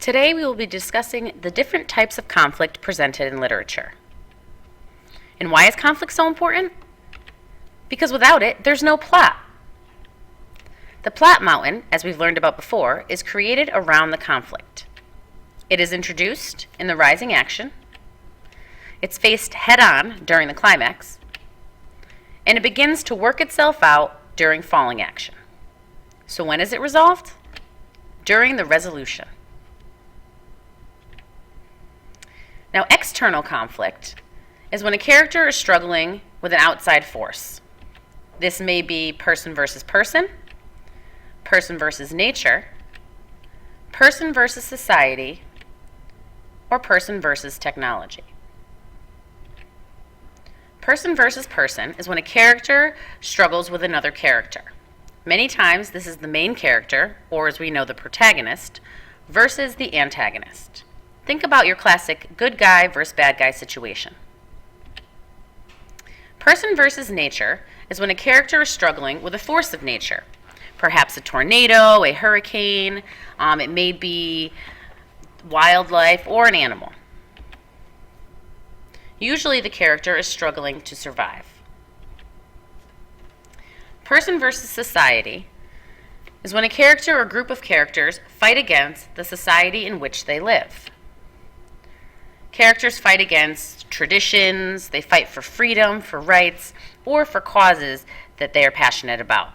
Today we will be discussing the different types of conflict presented in literature. And why is conflict so important? Because without it, there's no plot. The plot mountain, as we've learned about before, is created around the conflict. It is introduced in the rising action, it's faced head-on during the climax, and it begins to work itself out during falling action. So when is it resolved? During the resolution. Now, external conflict is when a character is struggling with an outside force. This may be person versus person, person versus nature, person versus society, or person versus technology. Person versus person is when a character struggles with another character. Many times this is the main character, or as we know, the protagonist, versus the antagonist. Think about your classic good guy versus bad guy situation. Person versus nature is when a character is struggling with a force of nature. Perhaps a tornado, a hurricane, it may be wildlife or an animal. Usually the character is struggling to survive. Person versus society is when a character or group of characters fight against the society in which they live. Characters fight against traditions, they fight for freedom, for rights, or for causes that they are passionate about.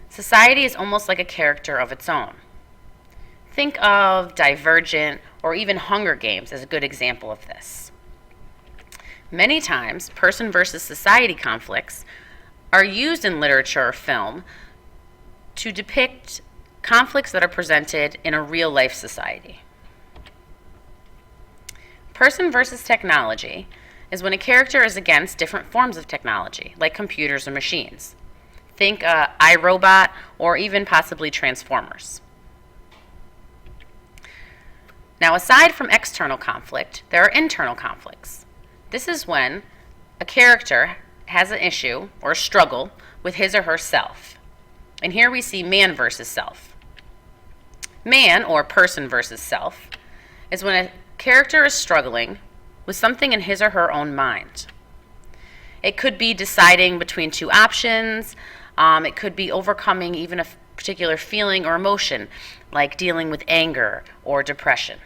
Society is almost like a character of its own. Think of Divergent or even Hunger Games as a good example of this. Many times, person versus society conflicts are used in literature or film to depict conflicts that are presented in a real-life society. Person versus technology is when a character is against different forms of technology, like computers or machines. Think iRobot or even possibly Transformers. Now, aside from external conflict, there are internal conflicts. This is when a character has an issue or a struggle with his or herself. And here we see man versus self. Man, or person versus self, is when a character is struggling with something in his or her own mind. It could be deciding between two options. It could be overcoming even a particular feeling or emotion, like dealing with anger or depression.